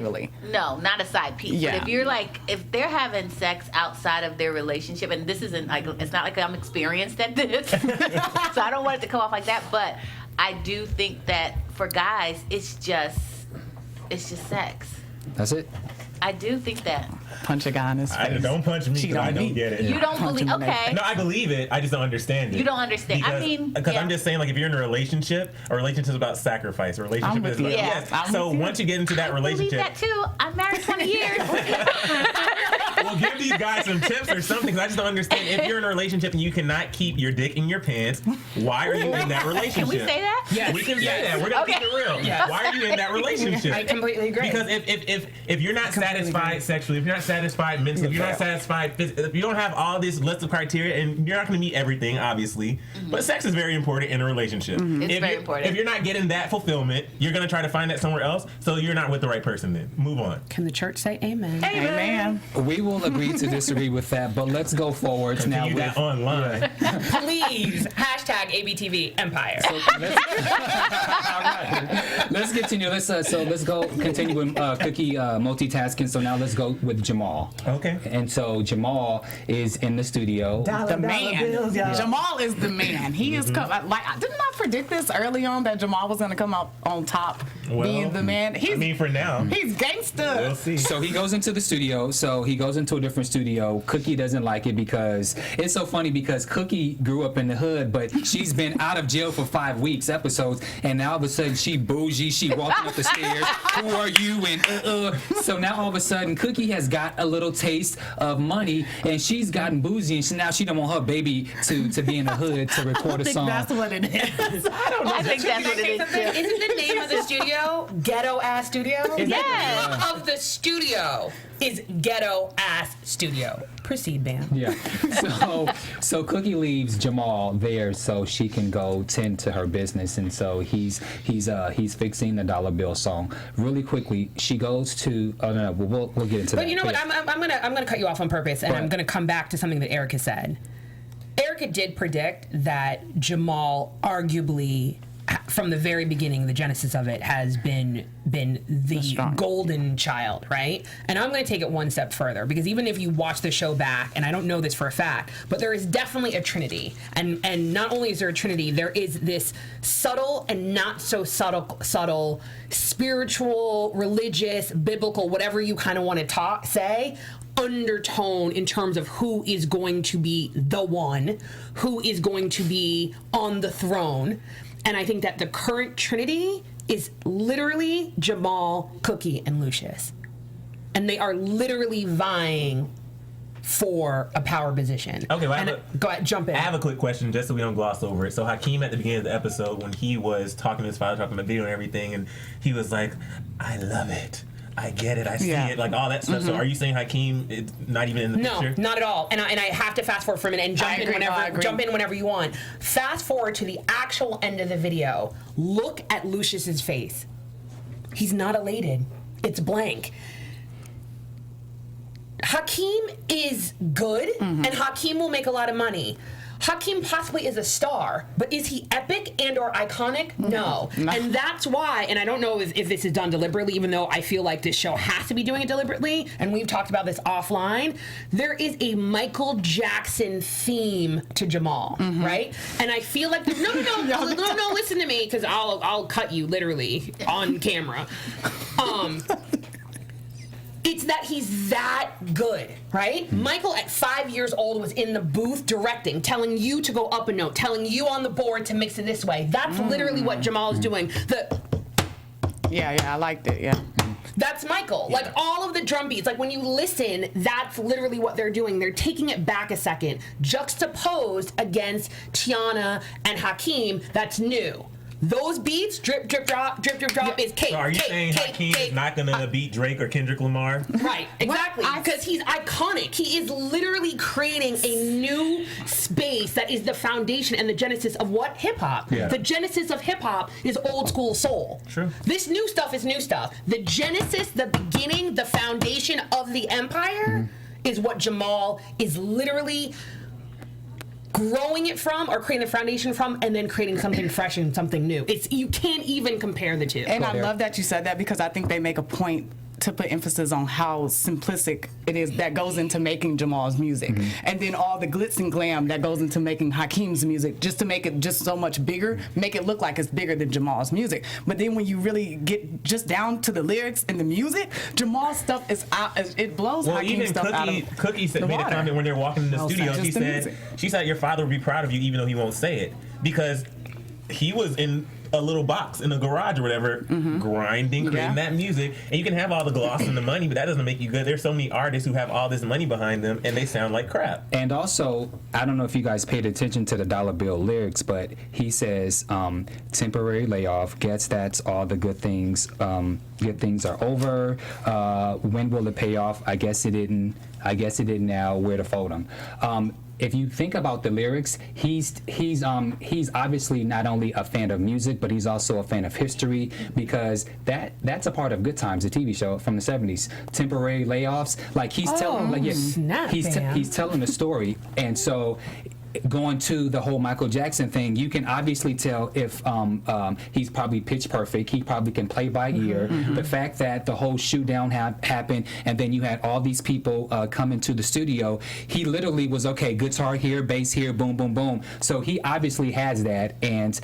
not a side piece. Yeah. But if you're if they're having sex outside of their relationship, and this isn't it's not like I'm experienced at this, so I don't want it to come off like that. But I do think that for guys, it's just sex. That's it. I do think that. Punch a guy in his face. Don't punch me because I don't get it. You don't believe? Okay. No, I believe it. I just don't understand it. You don't understand. Because I'm just saying, if you're in a relationship, a relationship is about sacrifice. A relationship is you. Yes. So once you get into that relationship, I believe that too. I'm married 20 years. well, give these guys some tips or something. 'Cause I just don't understand. If you're in a relationship and you cannot keep your dick in your pants, why are you in that relationship? Can we say that? Yes. We can say that. We're gonna keep it real. Yes. Why are you in that relationship? I completely agree. Because if you're not satisfied sexually, if you're not satisfied mentally, if you're not satisfied physically, if you don't have all this list of criteria, and you're not going to meet everything, obviously, but sex is very important in a relationship. It's very important. If you're not getting that fulfillment, you're going to try to find that somewhere else, so you're not with the right person then. Move on. Can the church say amen? Amen. We will agree to disagree with that, but let's go forward now Continue with that online. Please, hashtag ABTV Empire. All right. Let's continue. Let's go continue with Cookie multitasking. So now let's go with Jamal. Okay. And so Jamal is in the studio. The man. Jamal is the man. He is didn't I predict this early on that Jamal was going to come out on top being the man. For now. He's gangster. We'll see. So he goes into the studio. So he goes into a different studio. Cookie doesn't like it because it's so funny because Cookie grew up in the hood, but she's been out of jail for 5 weeks episodes, and now all of a sudden she bougie. She walking up the stairs. Who are you? And So now all of a sudden Cookie has got a little taste of money, and she's gotten bougie, and now she don't want her baby to be in the hood to record a song. That's what it is. I don't know. I think that's what it is. Isn't the name of the studio Ghetto Ass Studio? Yeah. The name of the studio is Ghetto Ass Studio. Proceed, Bamm. Yeah. So Cookie leaves Jamal there so she can go tend to her business, and so he's fixing the dollar bill song. Really quickly, she goes to. Oh no, we'll get into that. But you know what? I'm gonna cut you off on purpose, and I'm gonna come back to something that Erica said. Erica did predict that Jamal arguably, from the very beginning, the genesis of it has been the golden child, right? And I'm going to take it one step further, because even if you watch the show back, and I don't know this for a fact, but there is definitely a trinity. And not only is there a trinity, there is this subtle and not so subtle spiritual, religious, biblical, whatever you kind of want to say, undertone in terms of who is going to be the one, who is going to be on the throne. And I think that the current trinity is literally Jamal, Cookie, and Lucious. And they are literally vying for a power position. Okay, go ahead, jump in. I have a quick question just so we don't gloss over it. So Hakeem at the beginning of the episode, when he was talking to his father, talking about the video and everything, and he was like, I love it. I get it. I see it. Like all that stuff. So are you saying Hakeem is not even in the picture? No, not at all. And I have to fast forward for a minute and jump in whenever you want. Fast forward to the actual end of the video. Look at Lucious's face. He's not elated. It's blank. Hakeem is good, and Hakeem will make a lot of money. Hakeem possibly is a star, but is he epic and or iconic? No. And that's why, and I don't know if this is done deliberately, even though I feel like this show has to be doing it deliberately, and we've talked about this offline, there is a Michael Jackson theme to Jamal, right? And I feel like, no, listen to me, because I'll cut you literally on camera. It's that he's that good, right? Michael at 5 years old was in the booth directing, telling you to go up a note, telling you on the board to mix it this way. That's literally what Jamal is doing. Yeah, I liked it, yeah. That's Michael. Like all of the drum beats, like when you listen, that's literally what they're doing. They're taking it back a second, juxtaposed against Tiana and Hakeem, that's new. Those beats, drip, drip, drop, is cake. So are you saying Hakeem is not going to beat Drake or Kendrick Lamar? Right, exactly. Because he's iconic. He is literally creating a new space that is the foundation and the genesis of what? Hip-hop. Yeah. The genesis of hip-hop is old school soul. True. This new stuff is new stuff. The genesis, the beginning, the foundation of the empire is what Jamal is literally growing it from, or creating the foundation from, and then creating something fresh and something new. You can't even compare the two. And I love that you said that, because I think they make a point to put emphasis on how simplistic it is that goes into making Jamal's music, and then all the glitz and glam that goes into making Hakeem's music, just to make it just so much bigger, make it look like it's bigger than Jamal's music. But then when you really get just down to the lyrics and the music, Jamal's stuff is out. It blows Hakeem's stuff out of the water. Cookie made a comment when they were walking in the studio. She said your father would be proud of you, even though he won't say it, because he was in a little box in a garage or whatever, grinding, creating that music. And you can have all the gloss and the money, but that doesn't make you good. There's so many artists who have all this money behind them, and they sound like crap. And also, I don't know if you guys paid attention to the dollar bill lyrics, but he says, temporary layoff, gets that's all the good things. Good things are over. When will it pay off? I guess it didn't now. Where to fold them? If you think about the lyrics, he's obviously not only a fan of music, but he's also a fan of history, because that's a part of Good Times, a TV show from the 70s. Temporary layoffs, like he's telling, he's telling the story, and so going to the whole Michael Jackson thing, you can obviously tell if he's probably pitch perfect. He probably can play by ear. The fact that the whole shoot down happened, and then you had all these people come into the studio, he literally was, okay, guitar here, bass here, boom, boom, boom. So he obviously has that, and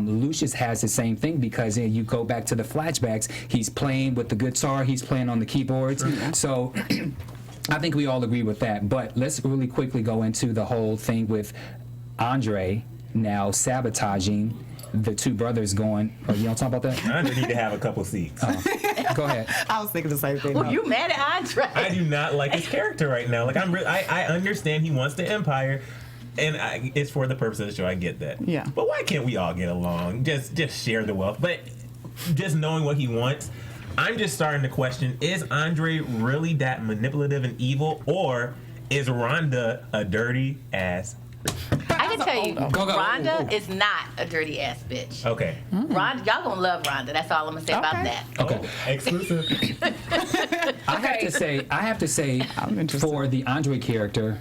Lucious has the same thing, because you go back to the flashbacks, he's playing with the guitar, he's playing on the keyboards. So I think we all agree with that. But let's really quickly go into the whole thing with Andre now sabotaging the two brothers going. Oh, you don't talk about that? Andre need to have a couple seats. Go ahead. I was thinking the same thing. Well, you mad at Andre? I do not like his character right now. Like I understand he wants the empire, and it's for the purpose of the show. I get that. Yeah. But why can't we all get along? Just share the wealth. But just knowing what he wants, I'm just starting to question: is Andre really that manipulative and evil, or is Rhonda a dirty ass? I can tell you, Go. Rhonda is not a dirty ass bitch. Okay. Rhonda, y'all gonna love Rhonda. That's all I'm gonna say about that. Okay. Oh, exclusive. I have to say, I'm interested. for the Andre character,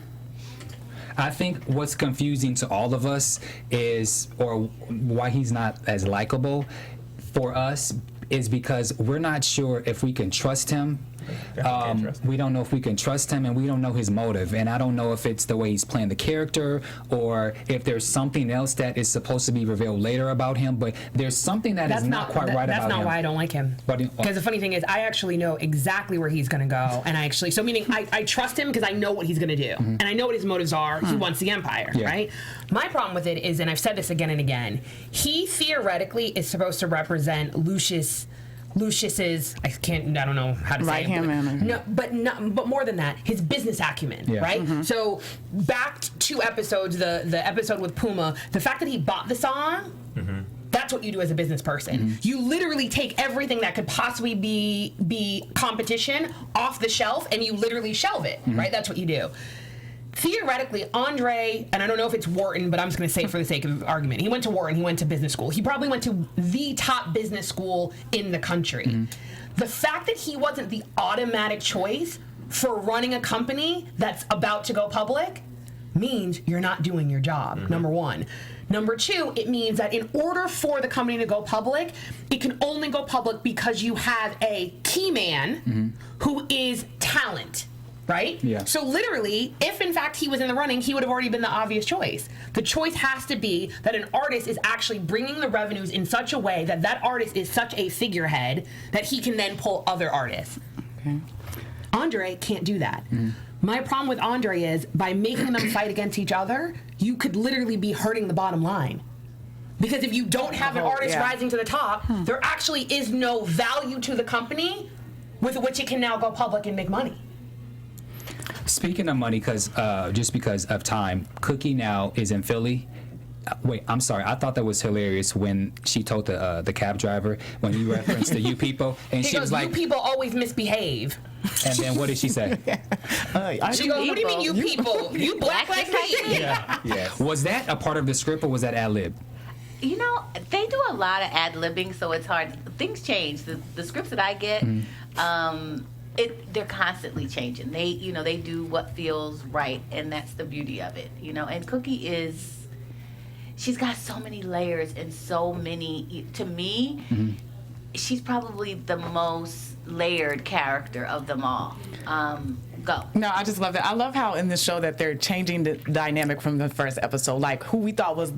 I think what's confusing to all of us is, or why he's not as likable for us, is because we're not sure if we can trust him. Can't trust him. We don't know if we can trust him, and we don't know his motive. And I don't know if it's the way he's playing the character, or if there's something else that is supposed to be revealed later about him. But there's something that's not quite right about him. That's not why I don't like him. Because the funny thing is, I actually know exactly where he's going to go, and meaning I trust him because I know what he's going to do, and I know what his motives are. He wants the empire, right? My problem with it is, and I've said this again and again, he theoretically is supposed to represent Lucius's, I don't know how to say it. Right-hand man. But more than that, his business acumen, right? So back 2 episodes, the episode with Puma, the fact that he bought the song, that's what you do as a business person. You literally take everything that could possibly be competition off the shelf, and you literally shelve it, right? That's what you do. Theoretically, Andre, and I don't know if it's Wharton, but I'm just going to say it for the sake of argument. He went to Wharton. He went to business school. He probably went to the top business school in the country. The fact that he wasn't the automatic choice for running a company that's about to go public means you're not doing your job, number one. Number 2, it means that in order for the company to go public, it can only go public because you have a key man who is talent. Right? Yeah. So literally, if in fact he was in the running, he would have already been the obvious choice. The choice has to be that an artist is actually bringing the revenues in such a way that that artist is such a figurehead that he can then pull other artists. Okay. Andre can't do that. My problem with Andre is, by making them fight against each other, you could literally be hurting the bottom line. Because if you don't have an artist rising to the top, there actually is no value to the company with which it can now go public and make money. Speaking of money, just because of time, Cookie now is in Philly. Wait, I'm sorry. I thought that was hilarious when she told the cab driver, when you referenced the you people, and He she goes, was like, you people always misbehave. and then what did she say? She goes, what do you mean you people? You black like me? Yes. Was that a part of the script, or was that ad-lib? You know, they do a lot of ad-libbing, so it's hard. Things change. The scripts that I get, they're constantly changing. They do what feels right, and that's the beauty of it. And Cookie she's got so many layers and so many. To me, she's probably the most layered character of them all. Go. No, I just love that. I love how in this show that they're changing the dynamic from the first episode. Like, who we thought was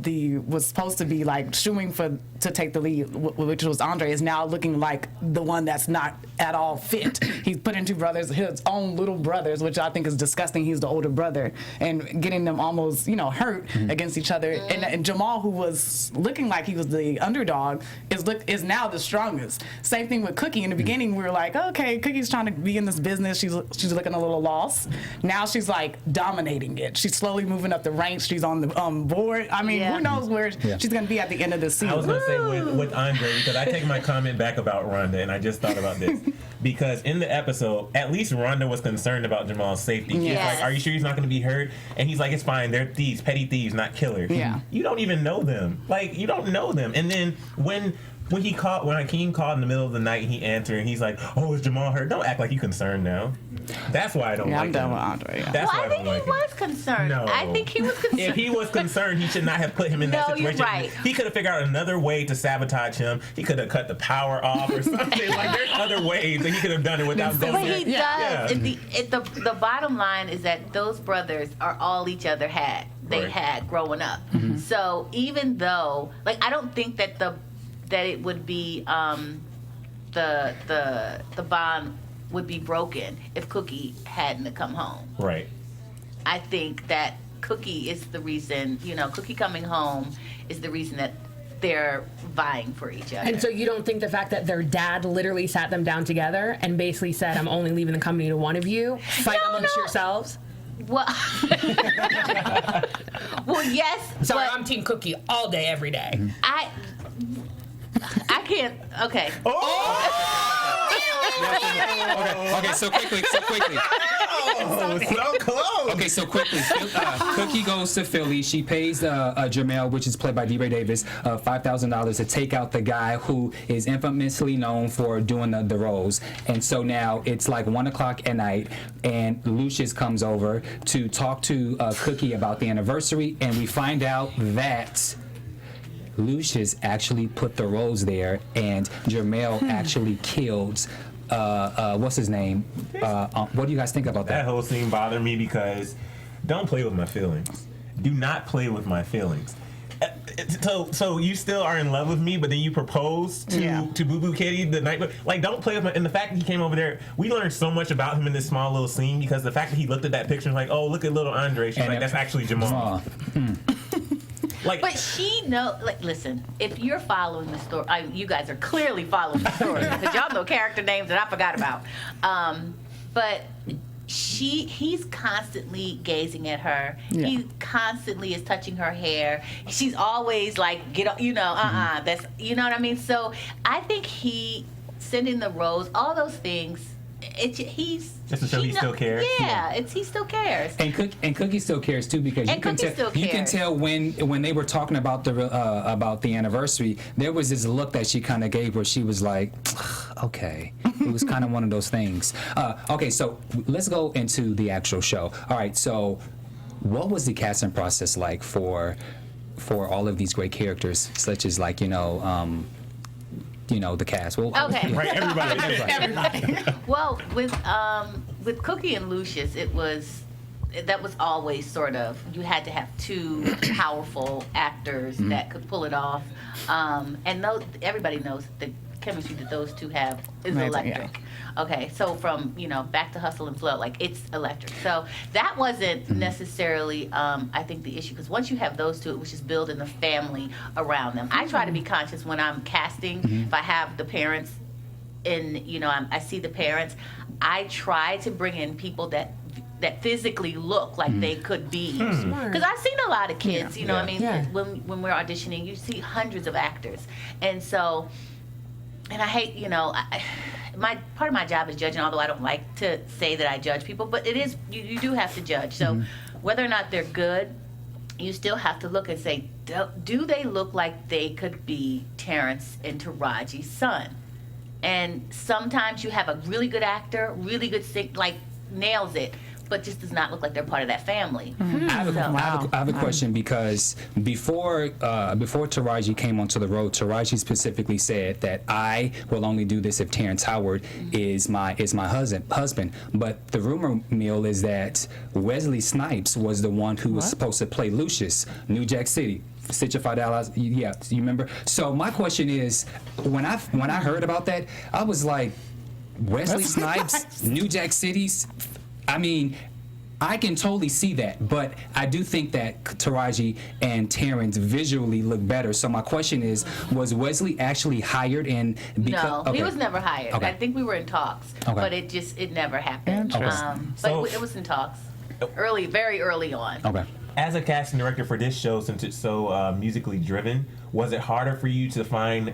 supposed to be like shooing to take the lead, which was Andre, is now looking like the one that's not at all fit. He's put in 2 brothers, his own little brothers, which I think is disgusting. He's the older brother, and getting them almost hurt against each other. And Jamal, who was looking like he was the underdog, is now the strongest. Same thing with Cookie. In the beginning, we were like, okay, Cookie's trying to be in this business. She's looking a little lost. Now she's like dominating it. She's slowly moving up the ranks. She's on the board. I mean, who knows where she's going to be at the end of the season. I was going to say with Andre, because I take my comment back about Rhonda, and I just thought about this. Because in the episode, at least Rhonda was concerned about Jamal's safety. She's like, are you sure he's not going to be hurt? And he's like, it's fine. They're thieves, petty thieves, not killers. Yeah. You don't even know them. Like, you don't know them. And then when when Hakeem called in the middle of the night, he answered, and he's like, "Oh, is Jamal hurt?" Don't act like you're concerned now. That's why I don't like him. I'm done with Andre. Yeah. That's Well, why I think don't like he him. was concerned. No. I think he was concerned. If he was concerned, he should not have put him in that No, you're situation. right. He could have figured out another way to sabotage him. He could have cut the power off or something. Like, there's other ways that he could have done it without But going he there. does. Yeah. The bottom line is that those brothers are all each other had. They Right. had growing up. So even though, like, I don't think that it would be the bond would be broken if Cookie hadn't come home. Right. I think that Cookie is the reason. Cookie coming home is the reason that they're vying for each other. And so you don't think the fact that their dad literally sat them down together and basically said, "I'm only leaving the company to one of you. Fight amongst yourselves." Well, yes. Sorry, but I'm Team Cookie all day, every day. I can't. Okay. Okay, so quickly. Oh, so close. Okay, so quickly. Cookie goes to Philly. She pays Jamal, which is played by D-Ray Davis, $5,000 to take out the guy who is infamously known for doing the roles. And so now it's like 1 o'clock at night, and Lucious comes over to talk to Cookie about the anniversary, and we find out that Lucious actually put the rose there, and Jamal actually killed. What's his name? What do you guys think about That that? whole scene bothered me because don't play with my feelings. Do not play with my feelings. So you still are in love with me, but then you propose to Boo Boo Kitty the night. Like, don't play with my. And the fact that he came over there, we learned so much about him in this small little scene because the fact that he looked at that picture and was like, "Oh, look at little Andre." She's like, "That's actually Jamal." Like, But she listen, if you're following the story, you guys are clearly following the story because y'all know character names that I forgot about. But he's constantly gazing at her. Yeah. He constantly is touching her hair. She's always like, that's, you know what I mean? So I think he sending the rose, all those things, he's just to show he still cares. Yeah, he still cares. And Cookie still cares too, because you can tell when they were talking about the anniversary, there was this look that she kind of gave where she was like, okay. It was kind of one of those things. Okay, so let's go into the actual show. All right, so what was the casting process like for all of these great characters, such as the cast? Well, Okay. right, everybody. Well, with Cookie and Lucious, that was always sort of, you had to have two powerful actors that could pull it off, and everybody knows the chemistry that those two have is Amazing, electric. Okay, so from Back to Hustle and Flow, like, it's electric. So that wasn't necessarily I think the issue, because once you have those two, it was just building the family around them. I try to be conscious when I'm casting. If I have the parents and I see the parents, I try to bring in people that physically look like they could be. Because I've seen a lot of kids, Yeah. I mean, when we're auditioning, you see hundreds of actors. And so, and I hate, part of my job is judging, although I don't like to say that I judge people, but it is, you do have to judge. So whether or not they're good, you still have to look and say, do they look like they could be Terrence and Taraji's son? And sometimes you have a really good actor, really good nails it, but just does not look like they're part of that family. I have a question, because before Taraji came onto the road, Taraji specifically said that I will only do this if Terrence Howard is my husband. But the rumor mill is that Wesley Snipes was the one who was supposed to play Lucious, New Jack City. Stitcher Fidelis, yeah, you remember? So my question is, when I heard about that, I was like, Wesley Snipes, New Jack City's. I mean, I can totally see that, but I do think that Taraji and Terrence visually look better. So my question is, was Wesley actually hired in? No, he was never hired. Okay. I think we were in talks, but it never happened. But it was in talks, very early on. Okay. As a casting director for this show, since it's so musically driven, was it harder for you to find,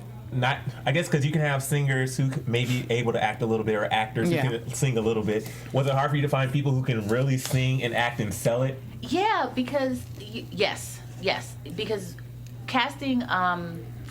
I guess because you can have singers who may be able to act a little bit, or actors who can sing a little bit. Was it hard for you to find people who can really sing and act and sell it? Yeah, because, yes, because casting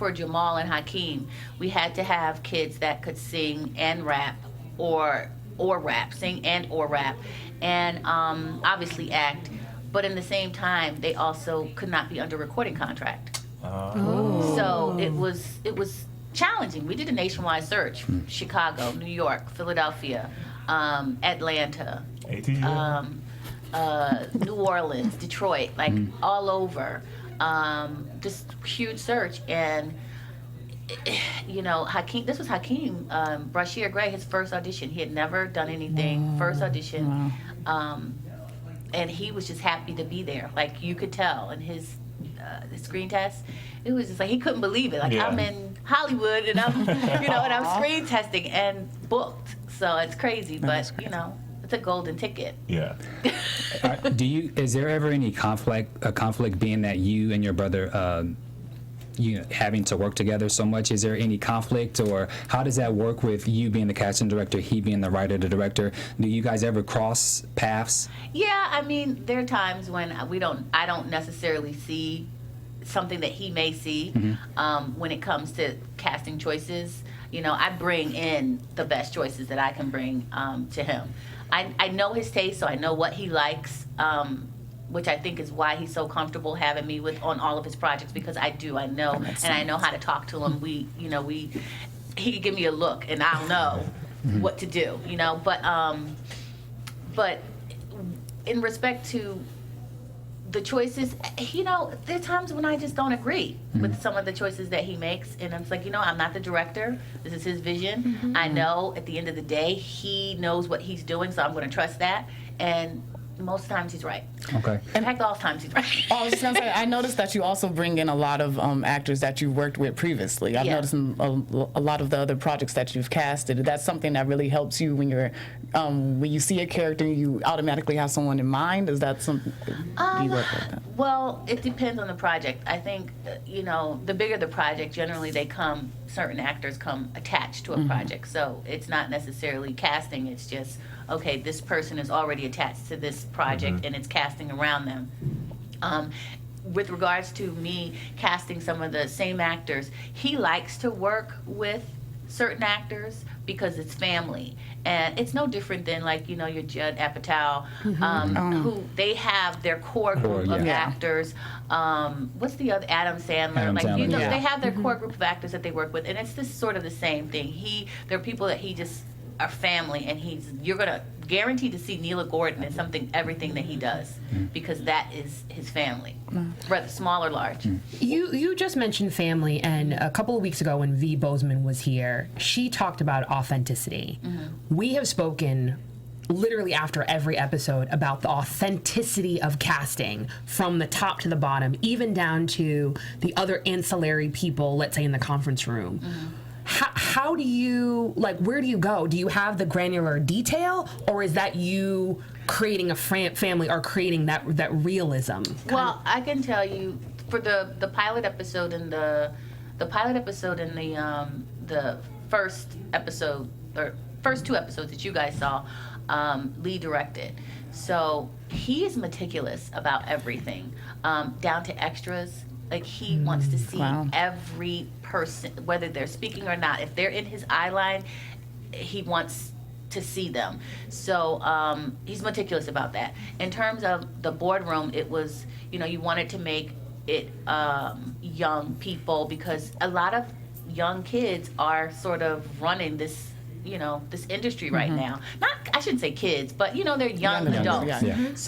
for Jamal and Hakeem, we had to have kids that could sing and rap, or rap, sing and or rap, and obviously act. But in the same time, they also could not be under recording contract. So it was challenging. We did a nationwide search: Chicago, New York, Philadelphia, Atlanta, New Orleans, Detroit, like all over. Just huge search. And Hakeem, this was Hakeem Brashear Gray, his first audition. He had never done anything, first audition. And he was just happy to be there. Like, you could tell in his screen test, it was just like he couldn't believe it. Like, I'm in Hollywood and I'm, and I'm screen testing and booked. So it's crazy, but it's a golden ticket. Yeah. Is there ever any conflict being that you and your brother, having to work together so much? Is there any conflict, or how does that work with you being the casting director, he being the writer, the director? Do you guys ever cross paths? Yeah, I mean, there are times when I don't necessarily see something that he may see when it comes to casting choices. I bring in the best choices that I can bring to him. I know his taste, so I know what he likes, which I think is why he's so comfortable having me on all of his projects, because I know, and I know how to talk to him. He could give me a look, and I'll know what to do, But in respect to the choices, there are times when I just don't agree with some of the choices that he makes, and I'm like, I'm not the director. This is his vision. I know at the end of the day, he knows what he's doing, so I'm going to trust that. And most times he's right. Okay. In fact, all times he's right. I was just gonna say, I noticed that you also bring in a lot of actors that you worked with previously. I've noticed in a lot of the other projects that you've casted. That's something that really helps you when you're when you see a character, you automatically have someone in mind. Is that something you work with that? Well, it depends on the project. I think the bigger the project, generally certain actors come attached to a project. So it's not necessarily casting. It's just, okay, this person is already attached to this project and it's casting around them. With regards to me casting some of the same actors, he likes to work with certain actors because it's family. And it's no different than your Judd Apatow, who they have their core group of actors. What's the other? Adam Sandler. They have their core group of actors that they work with, and it's this sort of the same thing. There are people that he just are family, and you're gonna guarantee to see Neela Gordon in everything that he does, because that is his family, whether small or large. You just mentioned family, and a couple of weeks ago when V. Bozeman was here, she talked about authenticity. We have spoken literally after every episode about the authenticity of casting from the top to the bottom, even down to the other ancillary people, let's say in the conference room. How do you, where do you go? Do you have the granular detail, or is that you creating a family or creating that realism? Well, I can tell you, for the pilot episode and the first episode, or first two episodes that you guys saw, Lee directed. So he is meticulous about everything, down to extras. He wants to see every person, whether they're speaking or not. If they're in his eye line, he wants to see them. So he's meticulous about that. In terms of the boardroom, it was, you wanted to make it young people, because a lot of young kids are sort of running this this industry right now. I shouldn't say kids, but they're young adults.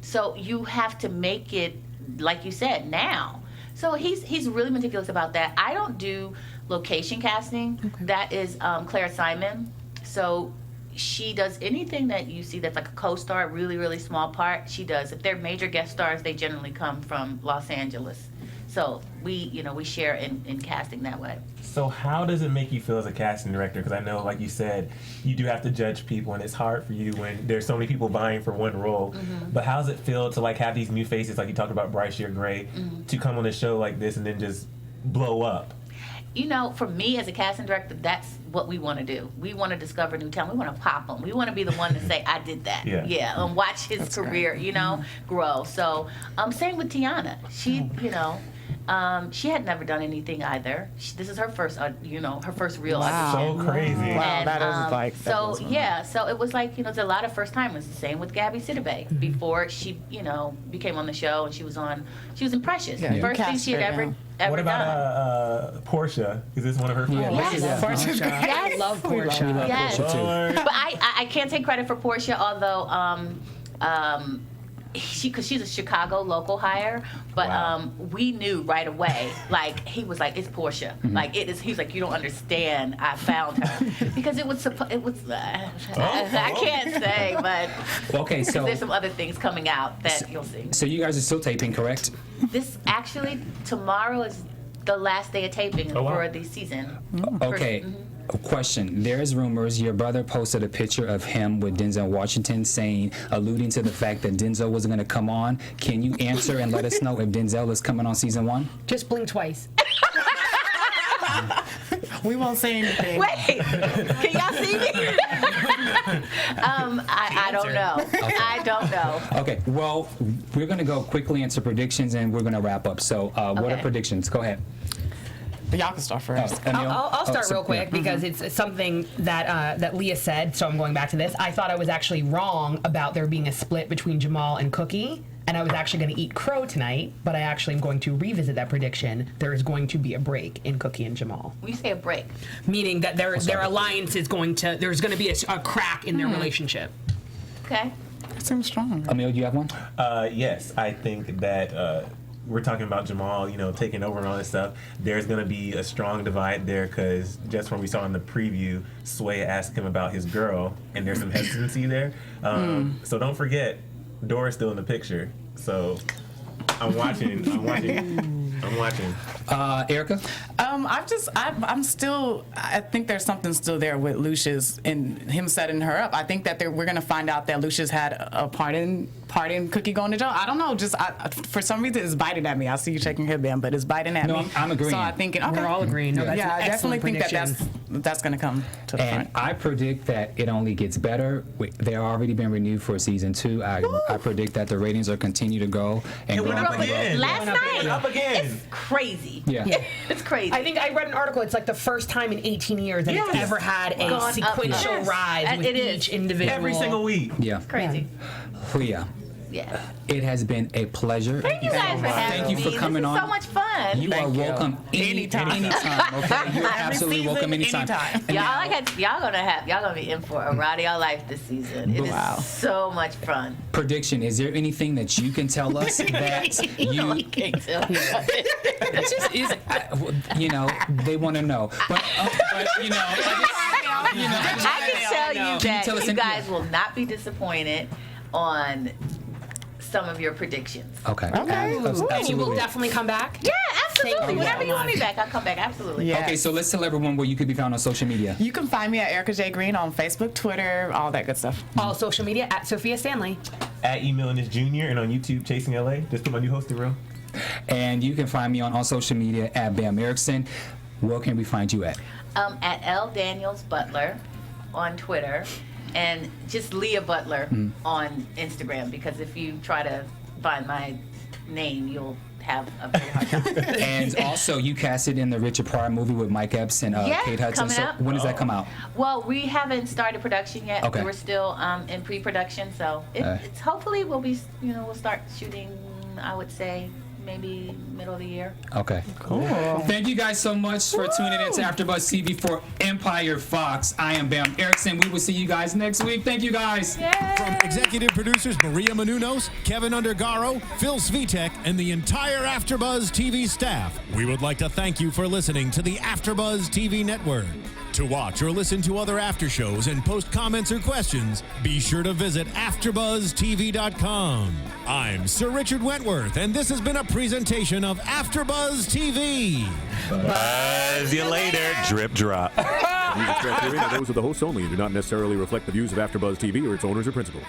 So you have to make it, like you said, now. So he's really meticulous about that. I don't do location casting. That is Claire Simon. So she does anything that you see that's like a co-star, really, really small part, she does. If they're major guest stars, they generally come from Los Angeles. So we share in casting that way. So how does it make you feel as a casting director? Because I know, like you said, you do have to judge people, and it's hard for you when there's so many people vying for one role. But how does it feel to have these new faces, like you talked about Brashear Gray, to come on a show like this and then just blow up? For me as a casting director, that's what we want to do. We want to discover new talent. We want to pop them. We want to be the one to say, I did that. And watch his career, grow. So same with Tiana. She, She had never done anything either. This is her first, her first real audition. So crazy. Wow, And, that is like. that so was, so it was like there's a lot of first timers. The same with Gabby Sidibe. Before she became on the show, and she was in Precious. Yeah, The first you thing cast she had her, ever What done. about Portia? Is this one of her films? Yes. Portia's great. I love Portia. Yes. Portia, too. Lord. But I can't take credit for Portia, although because she's a Chicago local hire, but Wow. we knew right away. Like he was like, it's Portia. Like it is. He was like, you don't understand. I found her because it was. I can't say, but Okay, so there's some other things coming out that you'll see. so you guys are still taping, correct? This actually tomorrow is the last day of taping Oh, wow. for the season. Okay. Question. There's rumors your brother posted a picture of him with Denzel Washington alluding to the fact that Denzel wasn't going to come on. Can you answer and let us know if Denzel is coming on season 1? Just blink twice. We won't say anything. Wait, can y'all see me? I don't know. I don't know. Okay, well, we're going to go quickly into predictions and we're going to wrap up. So, what are Okay. predictions? Go ahead. Y'all can start first. Emile? I'll start so- real quick because it's something that Leah said, so I'm going back to this. I thought I was actually wrong about there being a split between Jamal and Cookie, and I was actually going to eat crow tonight, but I actually am going to revisit that prediction. There is going to be a break in Cookie and Jamal. When you say a break, Meaning that their alliance is there's going to be a crack in their relationship. okay. That seems strong. Emile, do you have one? Yes, I think that we're talking about Jamal, taking over and all this stuff. There's going to be a strong divide there because just from we saw in the preview, Sway asked him about his girl, and there's some hesitancy there. So don't forget, Dora's still in the picture. So I'm watching. Erica? I think there's something still there with Lucious and him setting her up. I think that we're going to find out that Lucious had a part in Cookie going to jail. I don't know. For some reason, it's biting at me. I see you shaking your head, Ben, but it's biting at No, me. I'm agreeing. So I'm thinking, okay. We're all agreeing. No, that's Yeah, an I definitely excellent think that prediction. that's going to come to the And front. I predict that it only gets better. They're already been renewed for season 2. I predict that the ratings will continue to go and It go went up up and go. again. Last night, Up again. it's crazy. Yeah. It's crazy. I think I read an article. It's like the first time in 18 years that it's ever had a Gone up. sequential Yes. rise with It is. each individual. Every single week. Yeah. crazy. Leah, Yeah. it has been a pleasure. Thank you guys for having Thank you me. for coming This is on. so much fun. You are welcome anytime. Okay, you're absolutely season, welcome anytime. anytime. And Y'all gonna be in for a ride of your life this season. It is so much fun. prediction: is there anything that you can tell us that you? Can't tell me. It's just is they want to know, but I I can tell you that tell us you anything? guys will not be disappointed on some of your predictions. okay. And you will Absolutely. definitely come back. Yeah, absolutely. Thank you Whenever so you want me much. back, I'll come back. Absolutely. Yeah. Okay, so let's tell everyone where you could be found on social media. You can find me at Erica J. Green on Facebook, Twitter, all that good stuff. All social media at Sofia Stanley. At Emile Ennis Jr. and on YouTube, Chasing LA. Just put my new hosting reel. And you can find me on all social media at Bamm Ericsen. Where can we find you at? At L Daniels-Butler on Twitter, and just Leah Butler on Instagram. Because if you try to find my name, you'll have a very hard time. And also, you casted in the Richard Pryor movie with Mike Epps and Kate Hudson. coming So up. when does that come out? Well, we haven't started production yet. Okay. We're still in pre-production, so it's hopefully we'll start shooting. I would say maybe middle of the year. Okay. Cool. Thank you guys so much for tuning in to AfterBuzz TV for Empire Fox. I am Bamm Ericsen. We will see you guys next week. Thank you guys. From executive producers Maria Menounos, Kevin Undergaro, Phil Svitek, and the entire AfterBuzz TV staff, we would like to thank you for listening to the AfterBuzz TV network. To watch or listen to other after shows and post comments or questions, be sure to visit AfterBuzzTV.com. I'm Sir Richard Wentworth, and this has been a presentation of AfterBuzz TV. Buzz you later. Drip drop. Views expressed herein are those of the hosts only and do not necessarily reflect the views of AfterBuzz TV or its owners or principals.